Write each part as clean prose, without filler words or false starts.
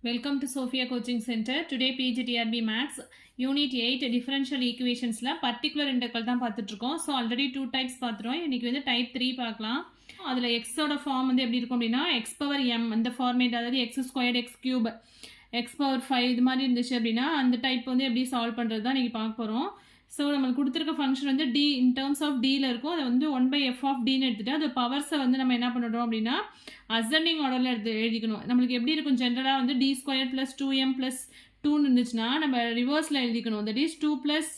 Welcome to Sophia Coaching Center. Today PGTRB Maths Unit 8 Differential Equations la particular integral தான் பார்த்துட்டு இருக்கோம். So already 2 types பார்த்துறோம். இன்னைக்கு வந்து type 3 பார்க்கலாம். அதுல x ஓட ஃபார்ம் வந்து எப்படி இருக்கும் அப்படின்னா x power m அந்த ஃபார்மேட், அதாவது x squared x cube x power 5 இது மாதிரி இருந்துச்சு அப்படின்னா அந்த டைப் வந்து எப்படி சால்வ் பண்றது தான் இன்னைக்கு பார்க்க போறோம். ஸோ நம்மளுக்கு கொடுத்துருக்க ஃபங்க்ஷன் வந்து டி இன் டேர்ம்ஸ் ஆஃப் டியில் இருக்கும். அதை வந்து 1/f ஆஃப் டின்னு எடுத்துகிட்டு அது பவர்ஸை வந்து நம்ம என்ன பண்ணுறோம் அப்படின்னா அசெண்டிங் ஆர்டரில் எழுதிக்கணும். நம்மளுக்கு எப்படி இருக்கும், ஜென்ரலாக வந்து D square plus 2m plus 2 இருந்துச்சுன்னா நம்ம ரிவர்ஸில் எழுதிக்கணும். That is 2 plus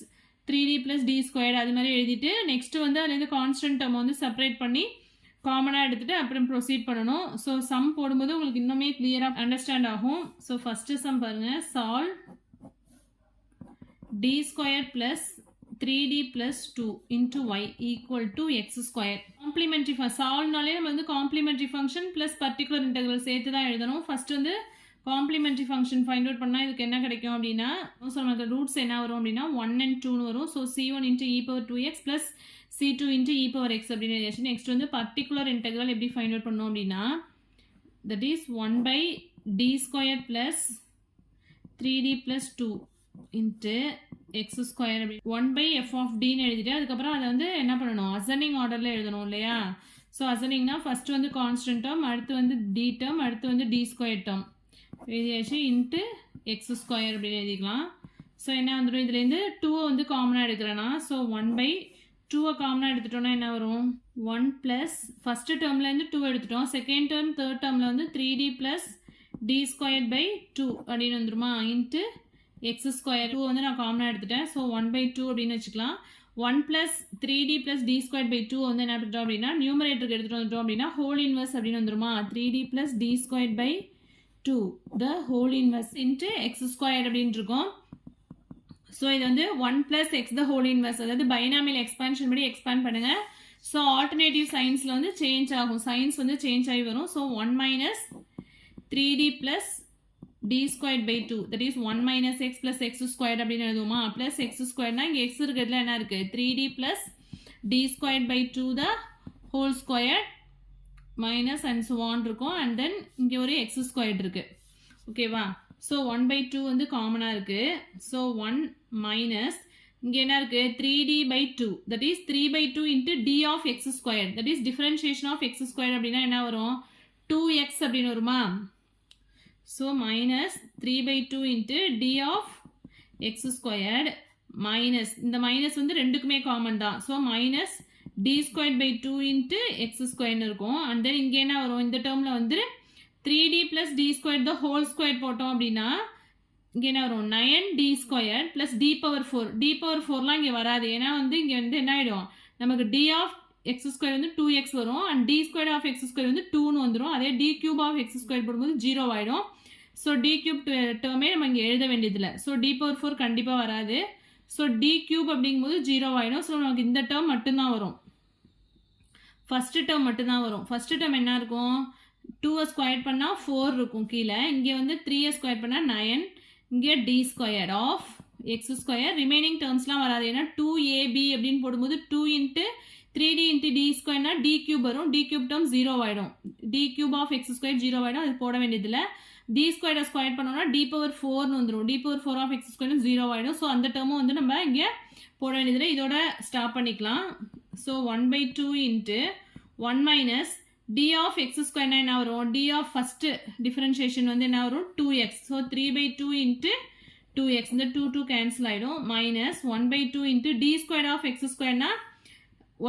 3d plus d square அது மாதிரி எழுதிட்டு நெக்ஸ்ட் வந்து அதுலேருந்து கான்ஸ்டன்ட் நம்ம வந்து செப்பரேட் பண்ணி காமனாக எடுத்துகிட்டு அப்புறம் ப்ரொசீட் பண்ணணும். ஸோ சம் போடும்போது உங்களுக்கு இன்னுமே கிளியராக அண்டர்ஸ்டாண்ட் ஆகும். ஸோ ஃபஸ்ட்டு சம் பாருங்கள், solve d square plus 3d plus 2 into y equal to x square. Complementary function சால்வ்னாலே நம்ம வந்து complementary function plus particular integral சேர்த்து தான் எழுதணும். ஃபர்ஸ்ட் வந்து complementary function ஃபைண்ட் அவுட் பண்ணால் இதுக்கு என்ன கிடைக்கும் அப்படின்னா, ஸோ நமக்கு ரூட்ஸ் என்ன வரும் அப்படின்னா 1 and 2 வரும். So c1 into e power 2x plus c2 into e power x அப்படின்னு எழுதியாச்சு. நெக்ஸ்ட் வந்து particular integral எப்படி ஃபைண்ட் அவுட் பண்ணோம் அப்படின்னா, that is 1 by d square plus 3d plus 2 into x square 1 by f of d ன்னு எழுதிட்டு அதுக்கப்புறம் அதை வந்து என்ன பண்ணணும், அசெண்டிங் ஆர்டரில் எழுதணும் இல்லையா. ஸோ அசெண்டிங்னா ஃபர்ஸ்ட் வந்து கான்ஸ்டன்ட் டேர்ம், அடுத்து வந்து d டேர்ம், அடுத்து வந்து d ஸ்கொயர் டேர்ம் எழுதியாச்சு இன்ட்டு எக்ஸ் ஸ்கொயர் அப்படின்னு எழுதிக்கலாம். ஸோ என்ன வந்துடும், இதுலேருந்து 2 வந்து காமனாக எடுக்கிறேன்னா, ஸோ 1/2 காமனாக எடுத்துட்டோம்னா என்ன வரும், 1 ப்ளஸ் ஃபஸ்ட்டு டேர்ம்லேருந்து 2 எடுத்துட்டோம், செகண்ட் டேர்ம் தேர்ட் டேர்மில் வந்து 3d plus d square by 2 அப்படின்னு வந்துருமா, இன்ட்டு எக்ஸ் ஸ்கொயர் 2 வந்து நான் காமனாக எடுத்துட்டேன். ஸோ 1/2 அப்படின்னு வச்சுக்கலாம். 1 plus 3d plus d square by 2 வந்து என்ன எடுத்துட்டோம் அப்படின்னா நியூமரேட்டருக்கு எடுத்துகிட்டு வந்துட்டோம் அப்படின்னா ஹோல் இன்வர்ஸ் அப்படின்னு வந்துருமா, 3d plus d square by 2 the whole inverse into x square அப்படின்னு இருக்கும். ஸோ இது வந்து 1 plus x the whole inverse, அதாவது பைனாமியல் எக்ஸ்பான்ஷன் படி எக்ஸ்பேண்ட் பண்ணுங்கள். ஸோ ஆல்டர்னேட்டிவ் சைன்ஸில் வந்து சேஞ்ச் ஆகும், சைன்ஸ் வந்து சேஞ்ச் ஆகி வரும். So 1 minus 3d plus d squared by 2 that is 1 minus x plus x squared அப்படின்னு எழுதுவோமா, plus x squared னா இங்கே x இருக்கிறதுல என்ன இருக்கு, 3d plus d squared by 2 the whole squared minus and so on இருக்கும். and then இங்கே ஒரு x squared இருக்கு, ஓகேவா. ஸோ 1/2 வந்து காமனாக இருக்கு. ஸோ 1 மைனஸ் இங்கே என்ன இருக்கு, 3d by 2 that is 3/2 into d of x squared that is differentiation of x squared அப்படின்னா என்ன வரும், 2x அப்படின்னு வருமா. So minus 3/2 into d of x squared minus இந்த மைனஸ் வந்து ரெண்டுக்குமே காமன் தான். So minus d squared by 2 into x squared இருக்கும். and then இங்கே என்ன வரும், இந்த டேர்மில் வந்து 3d plus d squared the whole squared போட்டோம் அப்படின்னா இங்கே என்ன வரும், 9d squared plus d power 4. d power 4லாம் இங்கே வராது, ஏன்னா வந்து இங்கே வந்து என்ன ஆகிடும், நமக்கு d of x squared வந்து 2x வரும் and d squared of x squared வந்து 2ன்னு வந்துடும். அதே d cube of x squared போடும்போது 0 ஆகிடும். ஸோ d cube டேர்மே நம்ம இங்கே எழுத வேண்டியதில்லை. ஸோ d power 4 கண்டிப்பாக வராது. ஸோ d cube அப்படிங்கும்போது 0 ஆகிடும். ஸோ நமக்கு இந்த டேர்ம் மட்டும்தான் வரும், ஃபஸ்ட்டு டேர்ம் மட்டும்தான் வரும். ஃபஸ்ட்டு டேர்ம் என்ன இருக்கும், 2 ஸ்கொயர் பண்ணால் 4 இருக்கும் கீழே, இங்கே வந்து 3 ஸ்கொயர் பண்ணால் 9, இங்கே d square of x square. Remaining டேர்ம்ஸ்லாம் வராது, ஏன்னா 2ab அப்படின்னு போடும்போது 2 இன்ட்டு 3d இன்ட்டு d ஸ்கொயர்னா d கியூப் வரும், d கியூப் டேர்ம் 0 ஆகிடும், d cube of x square 0 ஆகிடும், அது போட வேண்டியதில்லை. d ஸ்கொயரை ஸ்கொயர் பண்ணோம்னா d பவர் 4ன்னு வந்துடும், d power 4 of x square 0 ஆகிடும். ஸோ அந்த டேர்மும் வந்து நம்ம இங்கே போட வேண்டியதில்லை, இதோட ஸ்டாப் பண்ணிக்கலாம். So 1/2 into 1 minus d of x ஸ்கொயர்னா என்ன வரும், d ஆஃப் ஃபஸ்ட்டு டிஃபரன்ஷியேஷன் வந்து என்ன வரும், 2x. ஸோ 3/2 இன்ட்டு 2x, இந்த 2 கேன்சல் ஆகிடும். Minus 1/2 into d square of x ஸ்கொயர்னா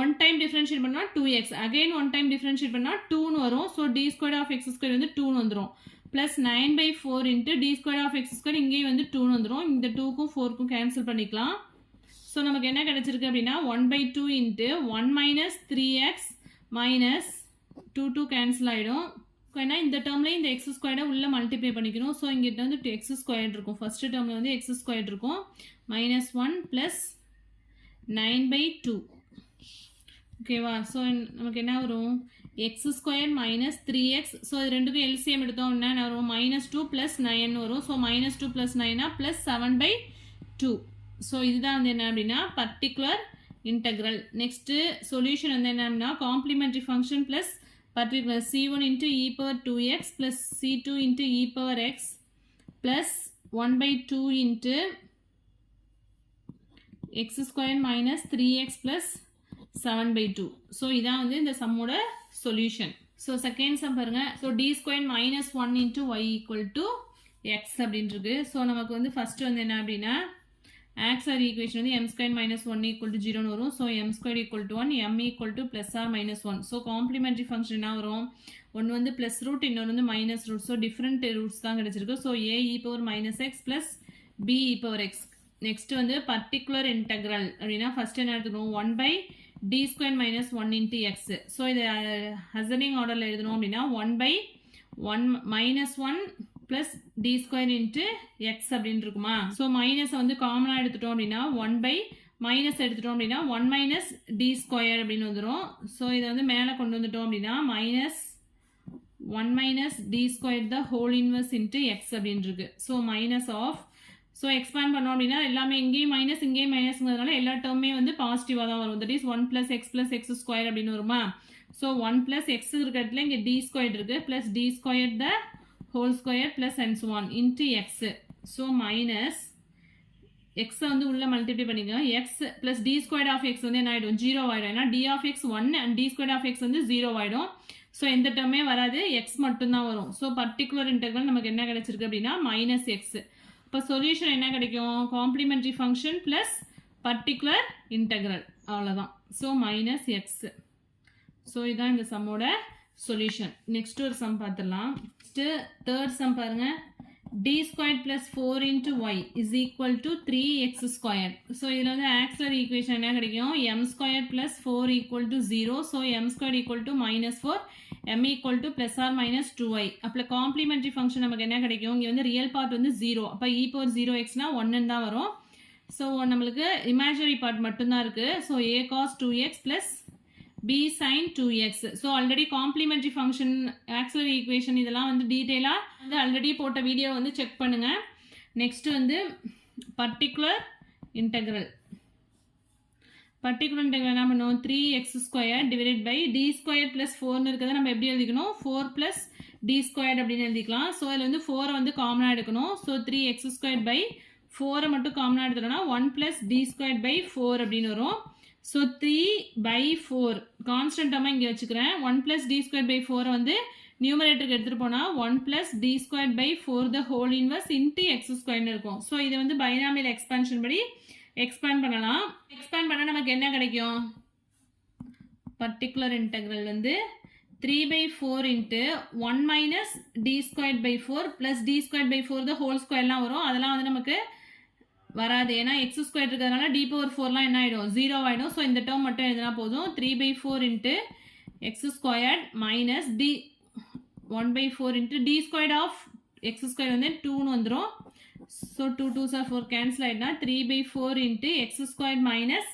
1 டைம் டிஃபரன்ஷியேட் பண்ணால் 2x, அகைன் 1 டைம் டிஃபரன்ஷியேட் பண்ணால் 2ன்னு வரும். So d square of x square வந்து 2ன்னு வந்துடும். Plus 9/4 into d square of x square இங்கேயும் வந்து 2ன்னு வந்துடும். இந்த 2க்கும் 4க்கும் கேன்சல் பண்ணிக்கலாம். ஸோ நமக்கு என்ன கிடச்சிருக்கு அப்படின்னா 1/2 into 1 minus 3x minus 2 cancel ஆகிடும். ஏன்னா இந்த டேர்மில் இந்த எக்ஸ் ஸ்கொயரை உள்ளே மல்டிப்ளை பண்ணிக்கணும். ஸோ இங்கிட்ட வந்து எக்ஸ் ஸ்கொயர் இருக்கும், ஃபஸ்ட்டு டேர்மில் வந்து எக்ஸ் ஸ்கொயர் இருக்கும். மைனஸ் 1 ப்ளஸ் 9/2, ஓகேவா. ஸோ நமக்கு என்ன வரும், X square minus 3x. So இது ரெண்டுக்கும் எல்சிஎம் எடுத்தோம்னா என்ன வரும், -2 + 9 வரும். So -2 + 9 plus 7/2. ஸோ இதுதான் வந்து என்ன அப்படின்னா பர்டிகுலர் இன்டெக்ரல். நெக்ஸ்ட்டு சொல்யூஷன் வந்து என்ன அப்படின்னா complimentary function plus particular c1 into e power 2x plus c2 into e power x plus 1 by 2 into x square minus 3x plus 7 by 2. So இதான் வந்து இந்த சம்மோட சொல்யூஷன். ஸோ செகண்ட் சம் பாருங்க. So d square minus 1 into y equal to x அப்படின்ட்டு. So நமக்கு வந்து first வந்து என்ன அப்படின்னா ஆக்ஸார் ஈக்குவேஷன் வந்து m square minus 1 equal to 0 வரும். So m square equal to 1, m equal to plus or minus 1. So complementary function என்ன வரும்? ஒன்று வந்து ப்ளஸ் ரூட், இன்னொன்று வந்து minus root. So different roots தான் கிடைச்சிருக்கு. So A e power minus x plus B e power x. Next வந்து particular integral அப்படின்னா ஃபர்ஸ்ட் என்ன எடுத்துக்கணும்? 1 by d square minus 1 into x. So இது அசெண்டிங் ஆர்டரில் எழுதணும் அப்படின்னா 1 by 1 minus 1 plus d square into x அப்படின்னு இருக்குமா? ஸோ மைனஸை வந்து காமனாக எடுத்துட்டோம் அப்படின்னா 1 by மைனஸ் எடுத்துட்டோம் அப்படின்னா 1 minus d square அப்படின்னு வந்துடும். ஸோ இதை வந்து மேலே கொண்டு வந்துட்டோம் அப்படின்னா minus 1 minus d square the whole inverse into x அப்படின்னு இருக்கு. So minus of, so expand பண்ணோம் அப்படின்னா எல்லாமே இங்கேயும் மைனஸ் இங்கேயும் மைனஸ்ங்கிறதுனால எல்லா டேர்மே வந்து பாசிட்டிவாக தான் வரும். That is 1 plus x plus x square அப்படின்னு வருமா? ஸோ 1 plus x இருக்கிறதுல இங்கே d ஸ்கொயர் இருக்கு, plus d square the whole square plus and so on into x. So minus எக்ஸை வந்து உள்ள மல்டிப்ளை பண்ணிக்கோங்க. X plus D square of x வந்து என்ன ஆகிடும்? 0 ஆகிடும். ஏன்னா d of x 1 and d square of x வந்து 0 ஆகிடும். ஸோ எந்த டேர்மே வராது, எக்ஸ் மட்டும்தான் வரும். ஸோ பர்டிகுலர் இன்டெக்ரல் நமக்கு என்ன கிடைச்சிருக்கு அப்படின்னா மைனஸ் எக்ஸ். இப்போ சொல்யூஷன் என்ன கிடைக்கும்? Complementary function plus particular integral, அவ்வளோதான். So minus x. ஸோ இதுதான் இந்த சம்மோட சொல்யூஷன். நெக்ஸ்ட் ஒரு சம் பார்த்துடலாம். நெக்ஸ்ட்டு தேர்ட் சம் பாருங்க. D square plus 4 into y is equal to 3x square. So இதில் வந்து ஆக்ஸலர் ஈக்குவேஷன் என்ன கிடைக்கும்? M square plus 4 equal to 0. So m square equal to minus 4, m equal to plus or minus 2y. அப்போ complimentary function நமக்கு என்ன கிடைக்கும்? இங்கே வந்து ரியல் பார்ட் வந்து 0. அப்போ e power 0xனா 1 தான் வரும். ஸோ நம்மளுக்கு இமேஜினரி பார்ட் மட்டும்தான் இருக்கு. So a cos 2x plus b sin 2x. So already complimentary function auxiliary equation இதெல்லாம் வந்து டீட்டெயிலாக வந்து ஆல்ரெடி போட்ட வீடியோ வந்து செக் பண்ணுங்க. நெக்ஸ்ட் வந்து பர்டிகுலர் இன்டெக்ரல். பர்டிகுலர் இன்டெக்ரல் என்ன பண்ணுவோம்? 3x square divided by D square plus 4னு இருக்கிறத நம்ம எப்படி எழுதிக்கணும்? 4 பிளஸ் டி ஸ்கொயர் அப்படின்னு எழுதிக்கலாம். ஸோ இதில் வந்து 4 வந்து காமனாக எடுக்கணும். ஸோ 3x ஸ்கொயர் பை 4 மட்டும் காமனாக எடுத்துட்டோம்னா 1 பிளஸ் டி ஸ்கொயர் பை 4 அப்படின்னு வரும். ஸோ 3 by 4 கான்ஸ்டன்டாக இங்கே வச்சுக்கிறேன். 1 பிளஸ் டி ஸ்கொயர் பை 4 வந்து நியூமரேட்டருக்கு எடுத்துகிட்டு போனால் 1 plus D square by 4 the whole inverse into x ஸ்கொயர்னு இருக்கும். ஸோ இது வந்து பைனாமியல் எக்ஸ்பான்ஷன் படி எக்ஸ்பேண்ட் பண்ணலாம். எக்ஸ்பேண்ட் பண்ணால் நமக்கு என்ன கிடைக்கும்? பர்டிகுலர் இன்டெக்ரல் வந்து 3 by 4 into 1 minus D square by 4 plus D square by 4 the whole ஸ்கொயர்லாம் வரும். அதெல்லாம் வந்து நமக்கு வராது, ஏன்னா எக்ஸ் ஸ்கொயர் இருக்கிறதுனால டி பவர் 4லாம் என்ன ஆகிடும்? 0 ஆகிடும். ஸோ இந்த டேர்ம் மட்டும் எழுதினா போதும். 3 by 4 into x square minus D 1 by 4 into D square of x square வந்து 2னு வந்துடும். ஸோ 2 2s are 4 கேன்சல் ஆகிடுனா 3 by 4 into x square minus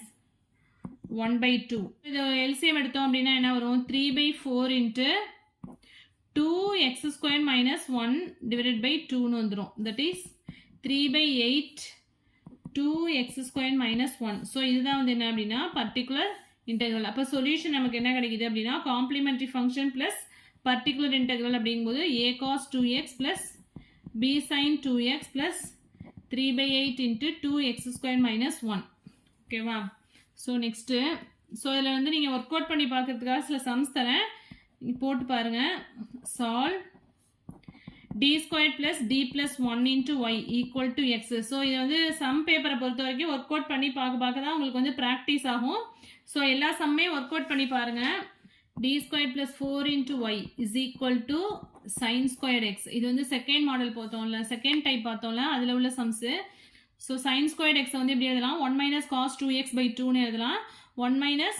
1 by 2. இது எல்சிஎம் எடுத்தோம் அப்படின்னா என்ன வரும்? 3 by 4 into 2x square minus 1 divided by 2னு வந்துடும். That is 3 by 8 2x square minus 1. So இதுதான் வந்து என்ன அப்படின்னா பர்டிகுலர் இன்டெக்ரல். அப்போ சொல்யூஷன் நமக்கு என்ன கிடைக்குது அப்படின்னா complimentary function plus particular integral அப்படிங்கும்போது a cos 2x plus b sin 2x plus 3 by 8 into 2x square minus 1. ஓகேவா? ஸோ நெக்ஸ்ட்டு ஸோ இதில் வந்து நீங்கள் ஒர்க் அவுட் பண்ணி பார்க்கறதுக்காக சில சம்ஸ் தரேன், போட்டு பாருங்கள். Solve d square plus d plus 1 into y equal to x. So இதை வந்து சம் பேப்பரை பொறுத்த வரைக்கும் ஒர்க் அவுட் பண்ணி பார்க்க தான் உங்களுக்கு வந்து ப்ராக்டிஸ் ஆகும். ஸோ எல்லா சம்மே ஒர்க் அவுட் பண்ணி பாருங்கள். d square plus 4 into y is equal to sin squared x. இது வந்து செகண்ட் மாடல் பார்த்தோம்ல, செகண்ட் டைப் பார்த்தோம்ல, அதில் உள்ள sums. So sin squared x வந்து எப்படி எழுதலாம்? 1 minus cos 2x by 2னு எழுதலாம். 1 minus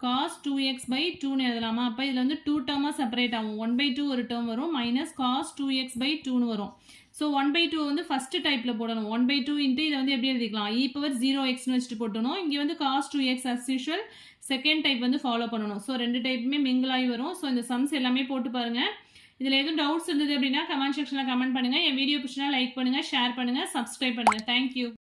cos 2x by 2னு எழுதலாமா? அப்போ இதில் வந்து 2 டேர்மாக செப்பரேட் ஆகும். 1 by 2 ஒரு டேர்ம் வரும், மைனஸ் cos 2x by 2னு வரும். ஸோ 1 by 2 வந்து ஃபஸ்ட்டு டைப்பில் போடணும். 1 by 2 இன்ட்டு இதை வந்து எப்படி எழுதிக்கலாம்? e power 0xன்னு வச்சுட்டு போட்டணும். இங்கே வந்து cos 2x as usual second type வந்து ஃபாலோ பண்ணணும். ஸோ ரெண்டு டைப்புமே மிங்கிள் ஆகி வரும். ஸோ இந்த சம்ஸ் எல்லாமே போட்டு பாருங்கள். இதில் எதுவும் டவுட்ஸ் இருந்தது அப்படின்னா கமெண்ட் செக்ஷனில் கமெண்ட் பண்ணுங்கள். என் வீடியோ பிடிச்சினா லைக் பண்ணுங்கள், ஷேர் பண்ணுங்கள், சப்ஸ்கிரைப் பண்ணுங்கள். தேங்க்யூ.